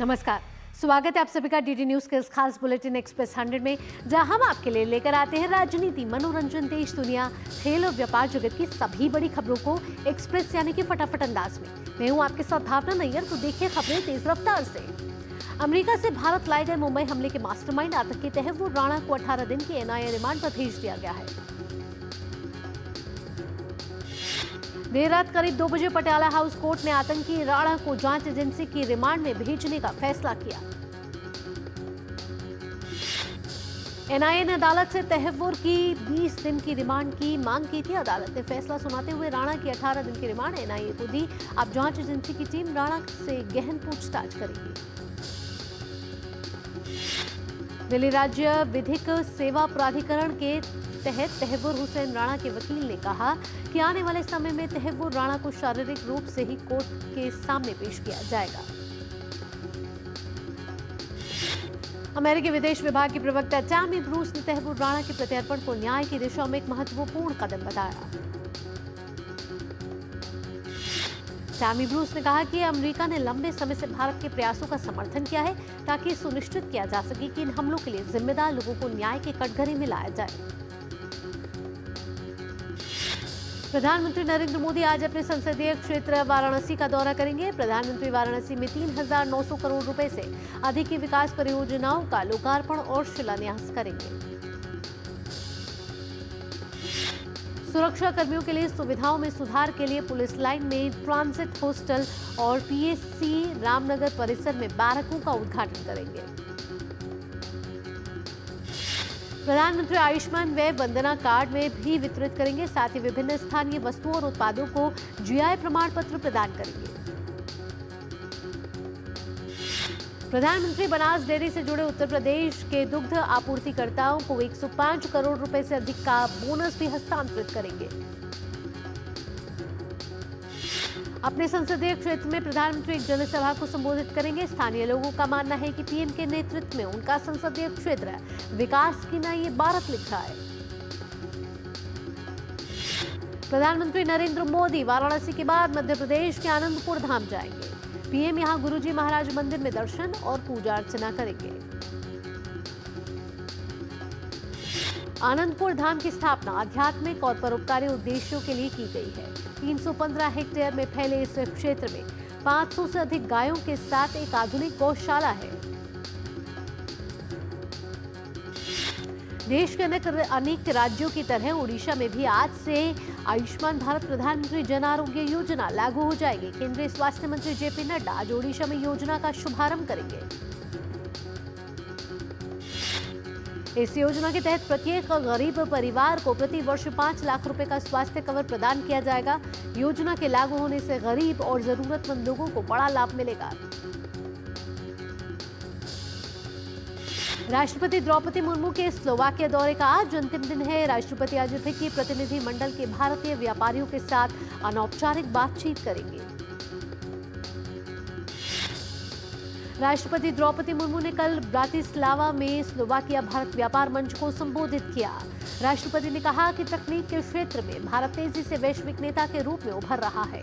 नमस्कार, स्वागत है आप सभी का डीडी न्यूज के इस खास बुलेटिन एक्सप्रेस 100 में, जहां हम आपके लिए लेकर आते हैं राजनीति, मनोरंजन, देश दुनिया, खेल और व्यापार जगत की सभी बड़ी खबरों को एक्सप्रेस यानी कि फटाफट अंदाज में। मैं हूं आपके साथ भावना नैयर। तो देखिए खबरें तेज रफ्तार से। अमेरिका से भारत लाए गए मुंबई हमले के मास्टरमाइंड आतंकी तहव्वुर राणा को 18 दिन की एनआईए रिमांड पर भेज दिया गया है। देर रात करीब 2 बजे पटियाला हाउस कोर्ट ने आतंकी राणा को जांच एजेंसी की रिमांड में भेजने का फैसला किया। एनआईए ने अदालत से तहव्वुर की 20 दिन की रिमांड की मांग की थी। अदालत ने फैसला सुनाते हुए राणा की 18 दिन की रिमांड एनआईए को दी। अब जांच एजेंसी की टीम राणा से गहन पूछताछ करेगी। दिल्ली राज्य विधिक सेवा प्राधिकरण के तहत तहव्वुर हुसैन राणा के वकील ने कहा कि आने वाले समय में तहव्वुर राणा को शारीरिक रूप से ही कोर्ट के सामने पेश किया जाएगा। अमेरिकी विदेश विभाग के प्रवक्ता टैमी ब्रूस ने तहव्वुर राणा के प्रत्यर्पण को न्याय की दिशा में एक महत्वपूर्ण कदम बताया। टैमी ब्रूस ने कहा कि अमेरिका ने लंबे समय से भारत के प्रयासों का समर्थन किया है ताकि सुनिश्चित किया जा सके कि इन हमलों के लिए जिम्मेदार लोगों को न्याय के कटघरे में लाया जाए। प्रधानमंत्री नरेंद्र मोदी आज अपने संसदीय क्षेत्र वाराणसी का दौरा करेंगे। प्रधानमंत्री वाराणसी में 3,900 करोड़ रुपए से अधिक की विकास परियोजनाओं का लोकार्पण और शिलान्यास करेंगे। सुरक्षा कर्मियों के लिए सुविधाओं में सुधार के लिए पुलिस लाइन में ट्रांजिट हॉस्टल और पीएससी रामनगर परिसर में बैरकों का उद्घाटन करेंगे। प्रधानमंत्री आयुष्मान व्यय वंदना कार्ड में भी वितरित करेंगे। साथ ही विभिन्न स्थानीय वस्तुओं और उत्पादों को जीआई प्रमाण पत्र प्रदान करेंगे। प्रधानमंत्री बनास डेयरी से जुड़े उत्तर प्रदेश के दुग्ध आपूर्तिकर्ताओं को 105 करोड़ रुपए से अधिक का बोनस भी हस्तांतरित करेंगे। अपने संसदीय क्षेत्र में प्रधानमंत्री एक जनसभा को संबोधित करेंगे। स्थानीय लोगों का मानना है कि पीएम के नेतृत्व में उनका संसदीय क्षेत्र विकास की नई इबारत लिख रहा है। प्रधानमंत्री नरेंद्र मोदी वाराणसी के बाद मध्य प्रदेश के आनंदपुर धाम जाएंगे। पीएम यहां गुरुजी महाराज मंदिर में दर्शन और पूजा अर्चना करेंगे। आनंदपुर धाम की स्थापना आध्यात्मिक और परोपकारी उद्देश्यों के लिए की गई है। 315 हेक्टेयर में फैले इस क्षेत्र में 500 से अधिक गायों के साथ एक आधुनिक गौशाला है। देश के अनेक राज्यों की तरह ओडिशा में भी आज से आयुष्मान भारत प्रधानमंत्री जन आरोग्य योजना लागू हो जाएगी। केंद्रीय स्वास्थ्य मंत्री जेपी नड्डा आज ओडिशा में योजना का शुभारंभ करेंगे। इस योजना के तहत प्रत्येक गरीब परिवार को प्रति वर्ष 5 लाख रुपए का स्वास्थ्य कवर प्रदान किया जाएगा। योजना के लागू होने से गरीब और जरूरतमंद लोगों को बड़ा लाभ मिलेगा। राष्ट्रपति द्रौपदी मुर्मू के स्लोवाकिया दौरे का आज अंतिम दिन है। राष्ट्रपति आज फिक्की प्रतिनिधि मंडल के भारतीय व्यापारियों के साथ अनौपचारिक बातचीत करेंगे। राष्ट्रपति द्रौपदी मुर्मू ने कल ब्रातिस्लावा में स्लोवाकिया भारत व्यापार मंच को संबोधित किया। राष्ट्रपति ने कहा कि तकनीक के क्षेत्र में भारत तेजी से वैश्विक नेता के रूप में उभर रहा है।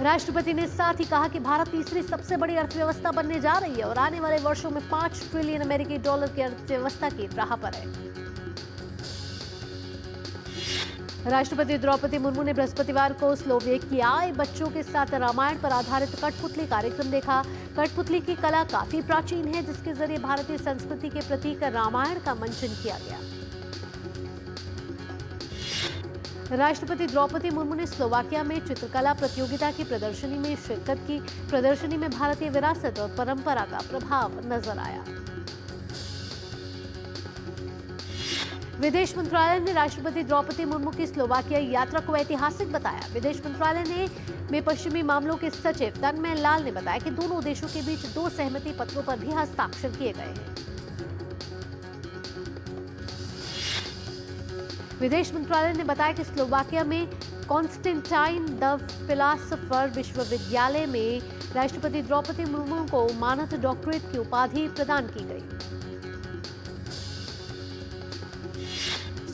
राष्ट्रपति ने साथ ही कहा कि भारत तीसरी सबसे बड़ी अर्थव्यवस्था बनने जा रही है और आने वाले वर्षों में 5 ट्रिलियन अमेरिकी डॉलर की अर्थव्यवस्था की राह पर है। राष्ट्रपति द्रौपदी मुर्मू ने बृहस्पतिवार को स्लोवेकियाई बच्चों के साथ रामायण पर आधारित कठपुतली कार्यक्रम देखा। कठपुतली की कला काफी प्राचीन है, जिसके जरिए भारतीय संस्कृति के प्रतीक रामायण का मंचन किया गया। राष्ट्रपति द्रौपदी मुर्मू ने स्लोवाकिया में चित्रकला प्रतियोगिता की प्रदर्शनी में शिरकत की। प्रदर्शनी में भारतीय विरासत और परंपरा का प्रभाव नजर आया। विदेश मंत्रालय ने राष्ट्रपति द्रौपदी मुर्मू की स्लोवाकिया यात्रा को ऐतिहासिक बताया। विदेश मंत्रालय में पश्चिमी मामलों के सचिव तन्मय लाल ने बताया कि दोनों देशों के बीच 2 सहमति पत्रों पर भी हस्ताक्षर किए गए हैं। विदेश मंत्रालय ने बताया कि स्लोवाकिया में कॉन्स्टेंटाइन द फिलासफर विश्वविद्यालय में राष्ट्रपति द्रौपदी मुर्मू को मानद डॉक्टरेट की उपाधि प्रदान की गई।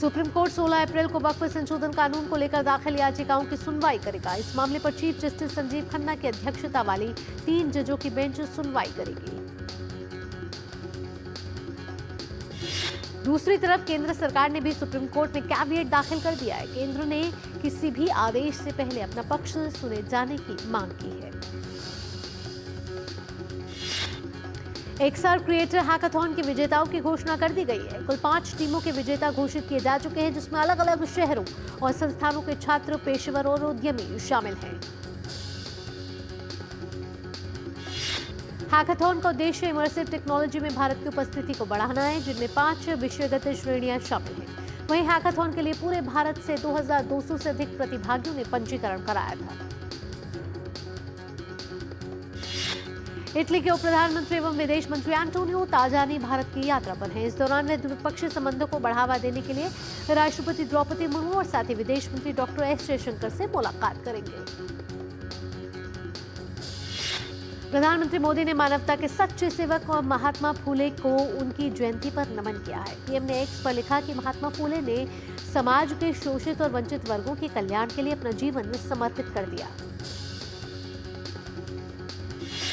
सुप्रीम कोर्ट 16 अप्रैल को वक्फ संशोधन कानून को लेकर दाखिल याचिकाओं की सुनवाई करेगा। इस मामले पर चीफ जस्टिस संजीव खन्ना की अध्यक्षता वाली 3 जजों की बेंच सुनवाई करेगी। दूसरी तरफ केंद्र सरकार ने भी सुप्रीम कोर्ट में कैविएट दाखिल कर दिया है। केंद्र ने किसी भी आदेश से पहले अपना पक्ष सुने जाने की मांग की है। एक्सआर क्रिएटर हैकाथॉन के विजेताओं की घोषणा कर दी गई है। कुल 5 टीमों के विजेता घोषित किए जा चुके हैं, जिसमें अलग अलग शहरों और संस्थानों के छात्र, पेशेवर और उद्यमी शामिल हैं। हैकाथॉन का उद्देश्य इमर्सिव टेक्नोलॉजी में भारत की उपस्थिति को बढ़ाना है, जिनमें 5 विषयगत श्रेणियां शामिल हैं। वहीं हैकाथॉन के लिए पूरे भारत से 2200 से अधिक प्रतिभागियों ने पंजीकरण कराया था। इटली के उप प्रधानमंत्री एवं विदेश मंत्री एंटोनियो ताजानी भारत की यात्रा पर हैं। इस दौरान वे द्विपक्षीय संबंधों को बढ़ावा देने के लिए राष्ट्रपति द्रौपदी मुर्मू और साथ ही विदेश मंत्री डॉक्टर एस जयशंकर से मुलाकात करेंगे। प्रधानमंत्री मोदी ने मानवता के सच्चे सेवक और महात्मा फूले को उनकी जयंती पर नमन किया है। पीएम ने एक्स पर लिखा कि महात्मा फूले ने समाज के शोषित और वंचित वर्गों के कल्याण के लिए अपना जीवन समर्पित कर दिया।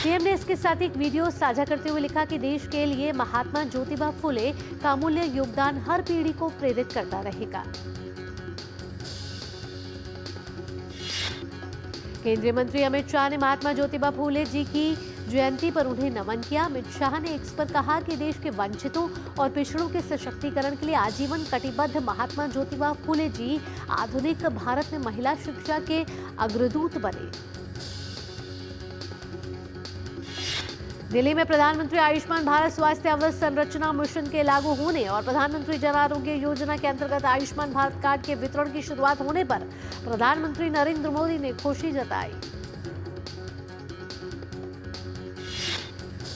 पीएम ने इसके साथ एक वीडियो साझा करते हुए लिखा कि देश के लिए महात्मा ज्योतिबा फुले का अमूल्य योगदान हर पीढ़ी को प्रेरित करता रहेगा। केंद्रीय मंत्री अमित शाह ने महात्मा ज्योतिबा फुले जी की जयंती पर उन्हें नमन किया। अमित शाह ने एक्स पर कहा कि देश के वंचितों और पिछड़ों के सशक्तिकरण के लिए आजीवन कटिबद्ध महात्मा ज्योतिबा फुले जी आधुनिक भारत में महिला शिक्षा के अग्रदूत बने। दिल्ली में प्रधानमंत्री आयुष्मान भारत स्वास्थ्य अवसंरचना मिशन के लागू होने और प्रधानमंत्री जन आरोग्य योजना के अंतर्गत आयुष्मान भारत कार्ड के वितरण की शुरुआत होने पर प्रधानमंत्री नरेंद्र मोदी ने खुशी जताई।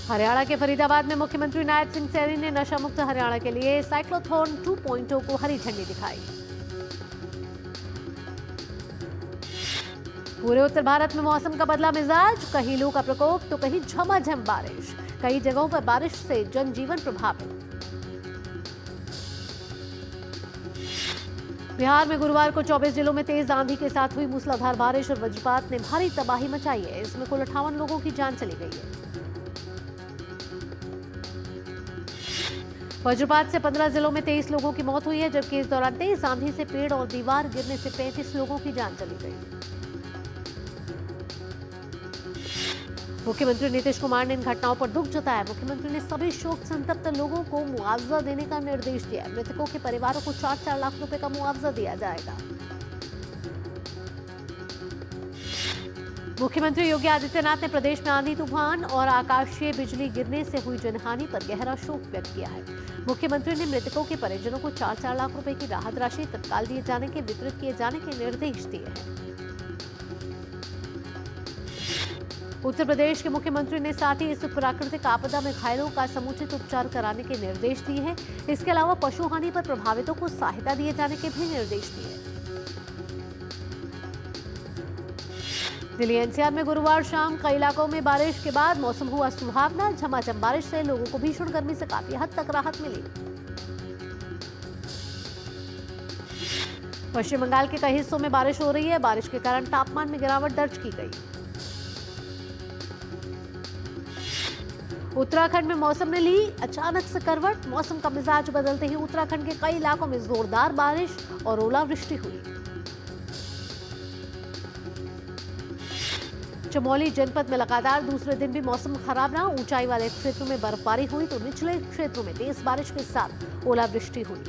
हरियाणा के फरीदाबाद में मुख्यमंत्री नायब सिंह सैनी ने नशा मुक्त हरियाणा के लिए साइक्लोथॉन 2.0 को हरी झंडी दिखाई। पूरे उत्तर भारत में मौसम का बदला मिजाज, कहीं लू का प्रकोप तो कहीं झमाझम बारिश। कई जगहों पर बारिश से जनजीवन प्रभावित। बिहार में गुरुवार को 24 जिलों में तेज आंधी के साथ हुई मूसलाधार बारिश और वज्रपात ने भारी तबाही मचाई है। इसमें कुल 58 लोगों की जान चली गई है। वज्रपात से 15 जिलों में 23 लोगों की मौत हुई है, जबकि इस दौरान तेज आंधी से पेड़ और दीवार गिरने से 35 लोगों की जान चली गई। मुख्यमंत्री नीतीश कुमार ने इन घटनाओं पर दुख जताया। मुख्यमंत्री ने सभी शोक संतप्त लोगों को मुआवजा देने का निर्देश दिया। मृतकों के परिवारों को 4-4 लाख रुपए का मुआवजा दिया जाएगा। मुख्यमंत्री योगी आदित्यनाथ ने प्रदेश में आंधी तूफान और आकाशीय बिजली गिरने से हुई जनहानि पर गहरा शोक व्यक्त किया है। मुख्यमंत्री ने मृतकों के परिजनों को 4-4 लाख रुपए की राहत राशि तत्काल दिए जाने के वितरित किए जाने के निर्देश दिए हैं। उत्तर प्रदेश के मुख्यमंत्री ने साथ ही इस प्राकृतिक आपदा में घायलों का समुचित उपचार कराने के निर्देश दिए हैं। इसके अलावा पशु हानि पर प्रभावितों को सहायता दिए जाने के भी निर्देश दिए। दिल्ली एनसीआर में गुरुवार शाम कई इलाकों में बारिश के बाद मौसम हुआ सुहावना। झमाझम बारिश से लोगों को भीषण गर्मी से काफी हद तक राहत मिली। पश्चिम बंगाल के कई हिस्सों में बारिश हो रही है। बारिश के कारण तापमान में गिरावट दर्ज की गई। उत्तराखंड में मौसम ने ली अचानक से करवट। मौसम का मिजाज बदलते ही उत्तराखंड के कई इलाकों में जोरदार बारिश और ओलावृष्टि हुई। चमोली जनपद में लगातार दूसरे दिन भी मौसम खराब रहा। ऊंचाई वाले क्षेत्रों में बर्फबारी हुई तो निचले क्षेत्रों में तेज बारिश के साथ ओलावृष्टि हुई।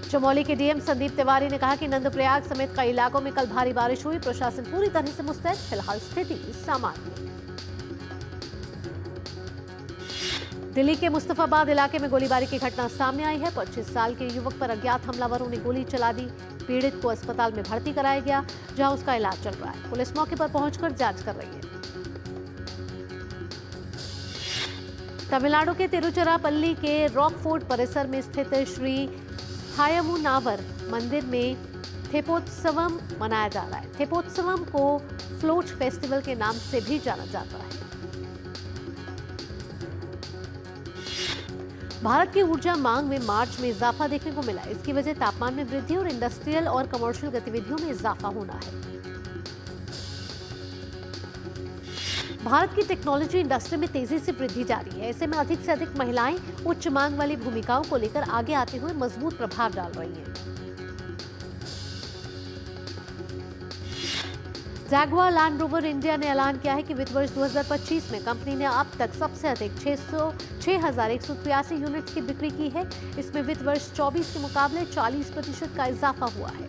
चमोली के डीएम संदीप तिवारी ने कहा कि नंदप्रयाग समेत कई इलाकों में कल भारी बारिश हुई। प्रशासन पूरी तरह से मुस्तैद, फिलहाल स्थिति सामान्य। दिल्ली के मुस्तफाबाद इलाके में गोलीबारी की घटना सामने आई है। 25 साल के युवक पर अज्ञात हमलावरों ने गोली चला दी। पीड़ित को अस्पताल में भर्ती कराया गया, जहां उसका इलाज चल रहा है। पुलिस मौके पर पहुंचकर जांच कर रही है। तमिलनाडु के तिरुचिरापल्ली के रॉकफोर्ट परिसर में स्थित श्री हायमुनावर मंदिर में थेपोत्सवम मनाया जा रहा है। थेपोत्सवम को फ्लोट फेस्टिवल के नाम से भी जाना जाता है। भारत की ऊर्जा मांग में मार्च में इजाफा देखने को मिला। इसकी वजह तापमान में वृद्धि और इंडस्ट्रियल और कमर्शियल गतिविधियों में इजाफा होना है। भारत की टेक्नोलॉजी इंडस्ट्री में तेजी से वृद्धि जारी है। ऐसे में अधिक से अधिक महिलाएं उच्च मांग वाली भूमिकाओं को लेकर आगे आते हुए मजबूत प्रभाव डाल रही हैं। जैगुआर लैंड रोवर इंडिया ने ऐलान किया है कि वित्त वर्ष 2025 में कंपनी ने अब तक सबसे अधिक 6,183 यूनिट्स की बिक्री की है। इसमें वित्त वर्ष 24 के मुकाबले 40% का इजाफा हुआ है।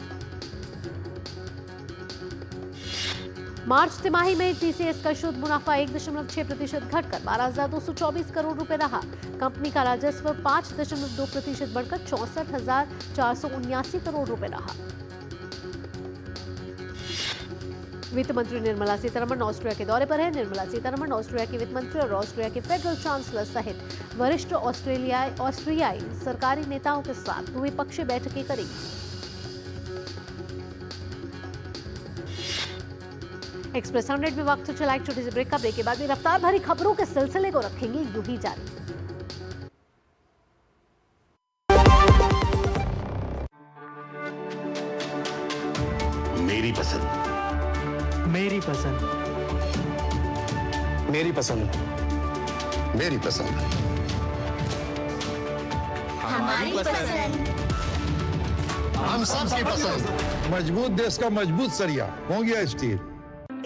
मार्च तिमाही में टीसीएस का शुद्ध मुनाफा 1.6% घटकर 12,224 करोड़ रुपए रहा। कंपनी का राजस्व 5.2% बढ़कर 64,479 करोड़ रुपए रहा। वित्त मंत्री निर्मला सीतारमण ऑस्ट्रिया के दौरे पर है। निर्मला सीतारमण ऑस्ट्रिया के वित्त मंत्री और ऑस्ट्रिया के फेडरल चांसलर सहित वरिष्ठ ऑस्ट्रियाई सरकारी नेताओं के साथ द्विपक्षीय बैठकें करेंगी। एक्सप्रेस 100 में वक्त चला एक छोटी सी ब्रेक का। ब्रेक के बाद भी रफ्तार भरी खबरों के सिलसिले को रखेंगे यूं ही जारी। मेरी पसंद, मेरी पसंद, मेरी पसंद, मेरी पसंद, हमारी पसंद, हम सबकी पसंद। मजबूत देश का मजबूत सरिया होंगे स्टील।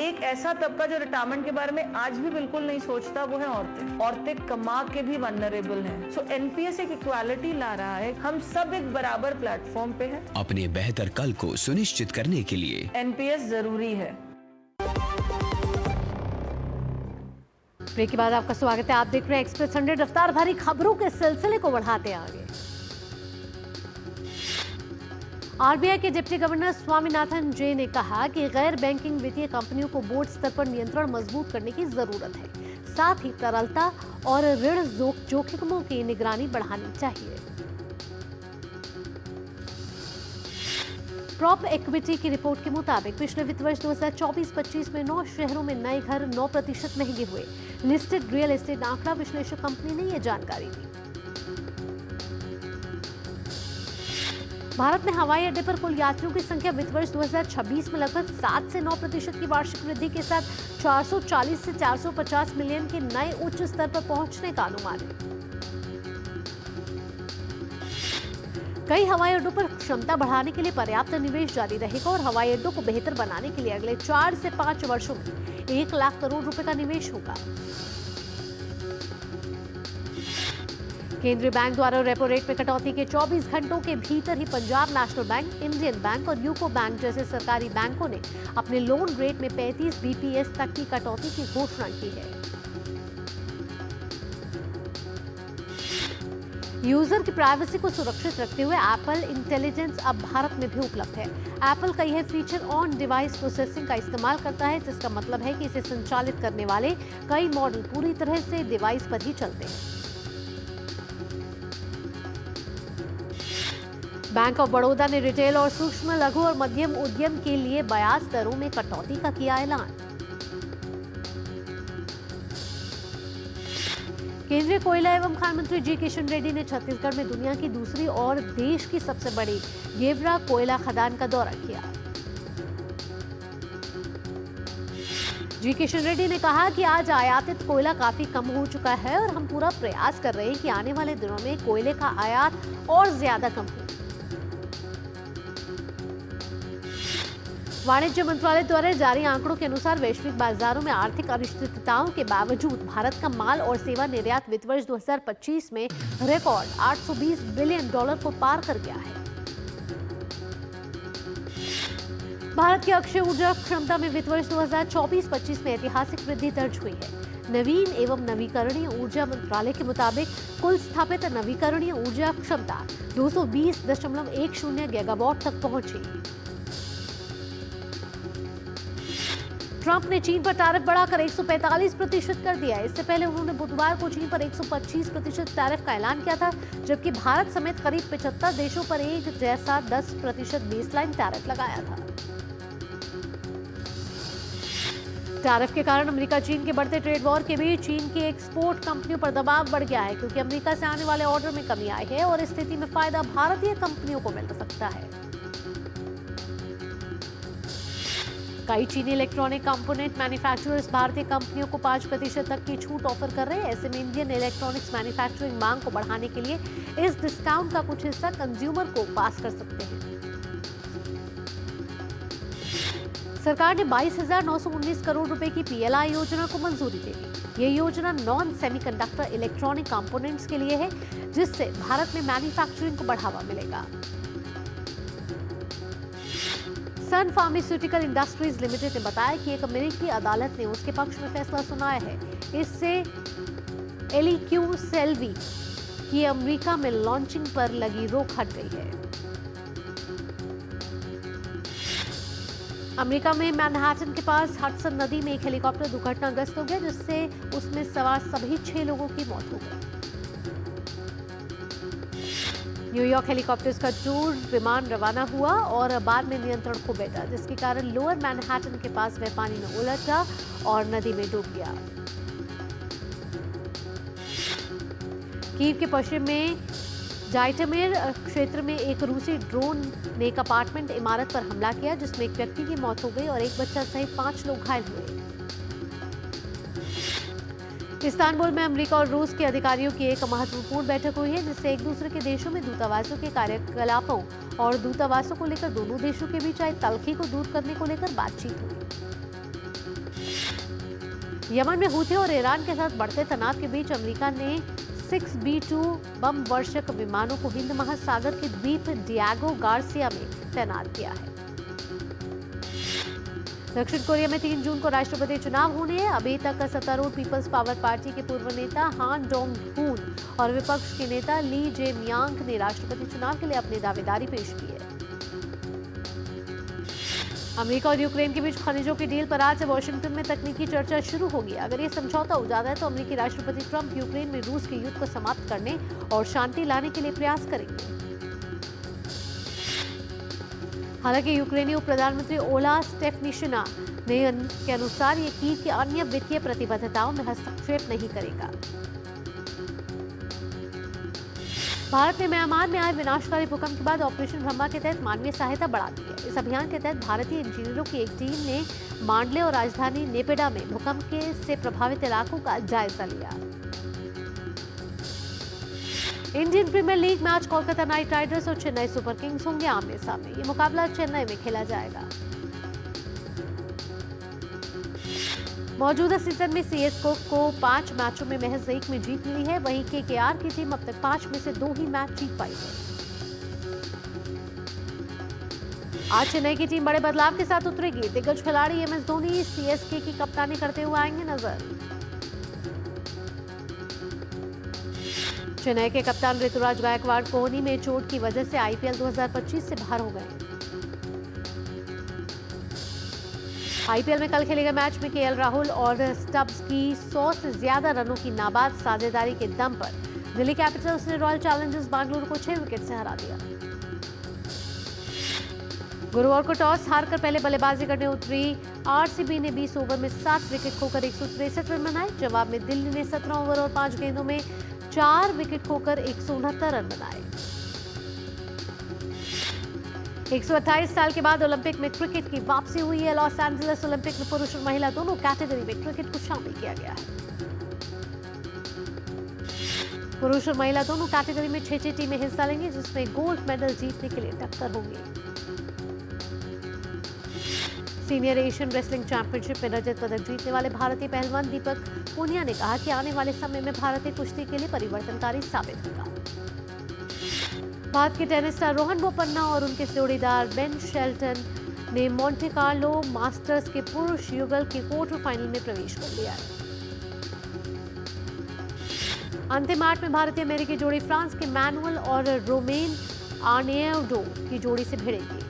एक ऐसा तबका जो रिटायरमेंट के बारे में आज भी बिल्कुल नहीं सोचता, वो है औरतें। औरतें कमा के भी वल्नरेबल हैं। सो एनपीएस एक इक्वालिटी ला रहा है। हम सब एक बराबर प्लेटफॉर्म पे हैं। अपने बेहतर कल को सुनिश्चित करने के लिए एनपीएस जरूरी है। ब्रेक के बाद आपका स्वागत है। आप देख रहे हैं एक्सप्रेस 100। रफ्तार भरी खबरों के सिलसिले को बढ़ाते आगे। आरबीआई के डिप्टी गवर्नर स्वामीनाथन जे ने कहा कि गैर बैंकिंग वित्तीय कंपनियों को बोर्ड स्तर पर नियंत्रण मजबूत करने की जरूरत है। साथ ही तरलता और ऋण जोखिमों की निगरानी बढ़ानी चाहिए। प्रॉप इक्विटी की रिपोर्ट के मुताबिक पिछले वित्त वर्ष 2024-25 में 9 शहरों में नए घर 9% महंगे हुए। लिस्टेड रियल एस्टेट आंकड़ा विश्लेषक कंपनी ने यह जानकारी दी। भारत में हवाई अड्डे पर कुल यात्रियों की संख्या वित्त वर्ष 2026 में लगभग 7 से 9% की वार्षिक वृद्धि के साथ 440 से 450 मिलियन के नए उच्च स्तर पर पहुंचने का अनुमान है। कई हवाई अड्डों पर क्षमता बढ़ाने के लिए पर्याप्त निवेश जारी रहेगा और हवाई अड्डों को बेहतर बनाने के लिए अगले 4 से 5 वर्षों में 1 लाख करोड़ रुपए का निवेश होगा। केंद्रीय बैंक द्वारा रेपो रेट में कटौती के 24 घंटों के भीतर ही Punjab National Bank, Indian Bank और यूको बैंक जैसे सरकारी बैंकों ने अपने लोन रेट में 35 बीपीएस तक की कटौती की घोषणा की है। यूजर की प्राइवेसी को सुरक्षित रखते हुए एप्पल इंटेलिजेंस अब भारत में भी उपलब्ध है। एप्पल का यह फीचर ऑन डिवाइस प्रोसेसिंग का इस्तेमाल करता है, जिसका मतलब है कि इसे संचालित करने वाले कई मॉडल पूरी तरह से डिवाइस पर ही चलते हैं। बैंक ऑफ बड़ौदा ने रिटेल और सूक्ष्म लघु और मध्यम उद्यम के लिए ब्याज दरों में कटौती का किया ऐलान। केंद्रीय कोयला एवं खान मंत्री जी किशन रेड्डी ने छत्तीसगढ़ में दुनिया की दूसरी और देश की सबसे बड़ी गेवरा कोयला खदान का दौरा किया। जी किशन रेड्डी ने कहा कि आज आयातित कोयला काफी कम हो चुका है और हम पूरा प्रयास कर रहे हैं कि आने वाले दिनों में कोयले का आयात और ज्यादा कम हो। वाणिज्य मंत्रालय द्वारा जारी आंकड़ों के अनुसार वैश्विक बाजारों में आर्थिक अनिश्चितताओं के बावजूद भारत का माल और सेवा निर्यात वित्त वर्ष 2025 में रिकॉर्ड $820 बिलियन को पार कर गया है। भारत की अक्षय ऊर्जा क्षमता में वित्त वर्ष 2024-25 में ऐतिहासिक वृद्धि दर्ज हुई है। नवीन एवं नवीकरणीय ऊर्जा मंत्रालय के मुताबिक कुल स्थापित नवीकरणीय ऊर्जा क्षमता 220.10 गीगावाट तक पहुंची। ट्रंप ने चीन पर टैरिफ बढ़ाकर 145% कर दिया। इससे पहले उन्होंने बुधवार को चीन पर 125% टैरिफ का ऐलान किया था, जबकि भारत समेत करीब 75 देशों पर एक जैसा 10% बेसलाइन टैरिफ लगाया था। टैरिफ के कारण अमेरिका चीन के बढ़ते ट्रेड वॉर के बीच चीन की एक्सपोर्ट कंपनियों पर दबाव बढ़ गया है, क्योंकि अमेरिका से आने वाले ऑर्डर में कमी आई है और इस स्थिति में फायदा भारतीय कंपनियों को मिल सकता है। कई चीनी इलेक्ट्रॉनिक कंपोनेंट मैन्युफैक्चरर्स भारतीय कंपनियों को 5% तक की छूट ऑफर कर रहे हैं। ऐसे में इंडियन इलेक्ट्रॉनिक्स मैन्युफैक्चरिंग मांग को बढ़ाने के लिए इस डिस्काउंट का कुछ हिस्सा कंज्यूमर को पास कर सकते हैं। सरकार ने 22,919 करोड़ रुपए की पीएलआई योजना को मंजूरी दे दी। ये योजना नॉन सेमीकंडक्टर इलेक्ट्रॉनिक कंपोनेंट्स के लिए है, जिससे भारत में मैन्युफैक्चरिंग को बढ़ावा मिलेगा। सन फार्मास्यूटिकल इंडस्ट्रीज लिमिटेड ने बताया कि एक अमेरिकी अदालत ने उसके पक्ष में फैसला सुनाया है। इससे एलिक्यू सेल्वी की अमेरिका में लॉन्चिंग पर लगी रोक हट गई है। अमेरिका में मैनहट्टन के पास हडसन नदी में एक हेलीकॉप्टर दुर्घटनाग्रस्त हो गया, जिससे उसमें सवार सभी 6 लोगों की मौत हो गई। न्यूयॉर्क हेलीकॉप्टर्स का टूर विमान रवाना हुआ और बाद में नियंत्रण खो बैठा, जिसके कारण लोअर मैनहट्टन के पास वह पानी में उलटा और नदी में डूब गया। कीव के पश्चिम में जाइटमेर क्षेत्र में एक रूसी ड्रोन ने एक अपार्टमेंट इमारत पर हमला किया, जिसमें एक व्यक्ति की मौत हो गई और एक बच्चा सहित 5 लोग घायल हुए। इस्तांबुल में अमेरिका और रूस के अधिकारियों की एक महत्वपूर्ण बैठक हुई है, जिससे एक दूसरे के देशों में दूतावासों के कार्यकलापों और दूतावासों को लेकर दोनों देशों के बीच आई तल्खी को दूर करने को लेकर बातचीत हुई। यमन में हूथी और ईरान के साथ बढ़ते तनाव के बीच अमेरिका ने 6B-2 बम वर्षक विमानों को हिंद महासागर के द्वीप डियागो गार्सिया में तैनात किया है। दक्षिण कोरिया में 3 जून को राष्ट्रपति चुनाव होने हैं। अभी तक सत्तारूढ़ पीपल्स पावर पार्टी के पूर्व नेता हान डोंग-हून और विपक्ष के नेता ली जे-म्यांग ने राष्ट्रपति चुनाव के लिए अपनी दावेदारी पेश की है। अमेरिका और यूक्रेन के बीच खनिजों की डील पर आज से वॉशिंगटन में तकनीकी चर्चा शुरू होगी। अगर ये समझौता हो जाता है तो अमेरिकी राष्ट्रपति ट्रंप यूक्रेन में रूस के युद्ध को समाप्त करने और शांति लाने के लिए प्रयास करेंगे। हालांकि यूक्रेनी उप प्रधानमंत्री ओला स्टेफनिशना ने के अनुसार ये कीव की अन्य वित्तीय प्रतिबद्धताओं में हस्तक्षेप नहीं करेगा। भारत ने म्यांमार में आए विनाशकारी भूकंप के बाद ऑपरेशन ब्रह्मा के तहत मानवीय सहायता बढ़ा दी है। इस अभियान के तहत भारतीय इंजीनियरों की एक टीम ने मांडले और राजधानी नेपिडा में भूकंप से प्रभावित इलाकों का जायजा लिया। Indian Premier League match Kolkata Knight Riders और चेन्नई सुपर किंग्स होंगे आमने सामने। ये मुकाबला चेन्नई में खेला जाएगा। मौजूदा सीजन में सीएसके को 5 मैचों में महज 1 में जीत मिली है। वहीं केकेआर की टीम अब तक 5 में से 2 ही मैच जीत पाई है। आज चेन्नई की टीम बड़े बदलाव के साथ उतरेगी। दिग्गज खिलाड़ी एमएस धोनी सीएसके की कप्तानी करते हुए आएंगे नजर। चेन्नई के कप्तान ऋतुराज गायकवाड़ कोहनी में चोट की वजह से आईपीएल 2025 से बाहर हो गए। आईपीएल में कल खेले गए मैच में केएल राहुल और स्टब्स की 100 से ज्यादा रनों की नाबाद साझेदारी के दम पर दिल्ली कैपिटल्स ने रॉयल चैलेंजर्स बैंगलोर को 6 विकेट से हरा दिया। गुरुवार को टॉस हारकर पहले बल्लेबाजी करने उतरी आरसीबी ने 20 ओवर में 7 विकेट खोकर 163 रन बनाए। जवाब में दिल्ली ने 17 ओवर और 5 गेंदों में 4 विकेट खोकर 169 रन बनाए। 128 साल के बाद ओलंपिक में क्रिकेट की वापसी हुई है। लॉस एंजलिस ओलंपिक में पुरुष और महिला दोनों कैटेगरी में क्रिकेट को शामिल किया गया है। पुरुष और महिला दोनों कैटेगरी में 6 टीमें हिस्सा लेंगी, जिसमें गोल्ड मेडल जीतने के लिए टक्कर होगी। सीनियर एशियन रेसलिंग चैंपियनशिप में रजत पदक जीतने वाले भारतीय पहलवान दीपक पूनिया ने कहा कि आने वाले समय में भारतीय कुश्ती के लिए परिवर्तनकारी साबित होगा। भारत के टेनिस स्टार रोहन बोपन्ना और उनके जोड़ीदार बेन शेल्टन ने मोंटे कार्लो मास्टर्स के पुरुष युगल के क्वार्टर फाइनल में प्रवेश कर लिया है। अंतिम 8 में भारतीय अमेरिकी जोड़ी फ्रांस के मैनुअल और रोमेन आर्नेडो की जोड़ी से भिड़ेगी।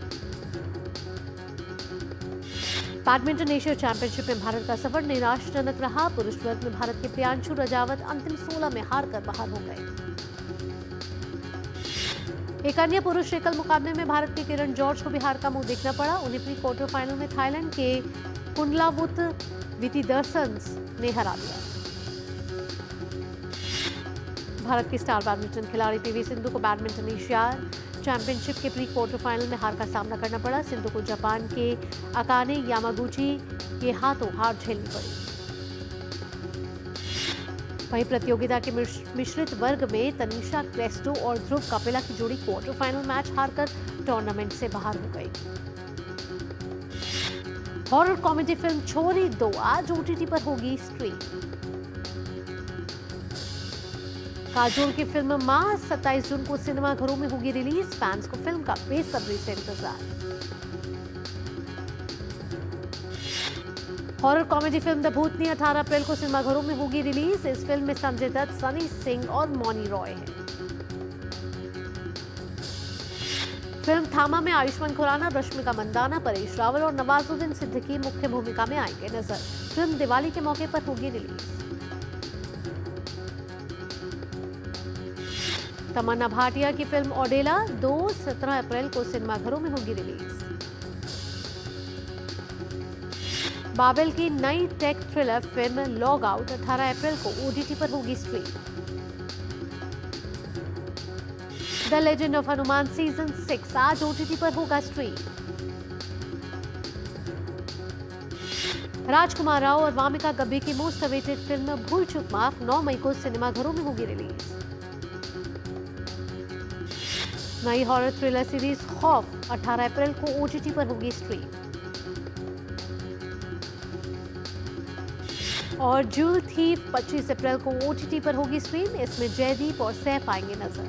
बैडमिंटन एशिया चैंपियनशिप में भारत का सफर निराशाजनक रहा। पुरुष वर्ग में भारत के प्रियांशु रजावत अंतिम 16 में हारकर बाहर हो गए। एक अन्य पुरुष एकल मुकाबले में भारत के किरण जॉर्ज को भी हार का मुंह देखना पड़ा। उन्हें प्री क्वार्टर फाइनल में थाईलैंड के कुंडलावुत विति दर्शंस ने हरा दिया। भारत की स्टार बैडमिंटन खिलाड़ी पीवी सिंधु को बैडमिंटन एशिया चैंपियनशिप के प्री क्वार्टर फाइनल में हार का सामना करना पड़ा। सिंधु को जापान के अकाने यामागुची के हाथों हार झेलनी पड़ी। वहीं प्रतियोगिता के मिश्रित वर्ग में तनिषा क्रेस्टो और ध्रुव कपिला की जोड़ी क्वार्टर फाइनल मैच हारकर टूर्नामेंट से बाहर हो गई। हॉरर कॉमेडी फिल्म छोरी 2 आज ओटीटी पर होगी स्ट्रीम। काजोल की फिल्म मां 27 जून को सिनेमाघरों में होगी रिलीज। फैंस को फिल्म का बेसब्री से इंतजार। Horror comedy film the Bhootni 18 April को सिनेमाघरों में होगी रिलीज। इस फिल्म में संजय दत्त, सनी सिंह और मौनी रॉय हैं। फिल्म थामा में आयुष्मान खुराना, रश्मिका मंदाना, परेश रावल और नवाजुद्दीन सिद्दीकी मुख्य भूमिका में आएंगे नजर। फिल्म दिवाली के मौके पर होगी रिलीज। तमन्ना भाटिया की फिल्म ओडेला 2 17 अप्रैल को सिनेमाघरों में होगी रिलीज। बाबेल की नई tech thriller film log out 18 April को ओटीटी पर होगी stream. The legend of Hanuman season 6 आज ओटीटी पर होगा स्ट्रीम। राजकुमार राव और वामिका गब्बी की मोस्ट अवेटेड फिल्म भूल चूक माफ 9 मई को सिनेमाघरों में होगी रिलीज। नई हॉरर थ्रिलर सीरीज खौफ 18 अप्रैल को ओटीटी पर होगी स्ट्रीम। और जूल थीफ 25 अप्रैल को ओटीटी पर होगी स्ट्रीम। इसमें जयदीप और सैफ आएंगे नजर।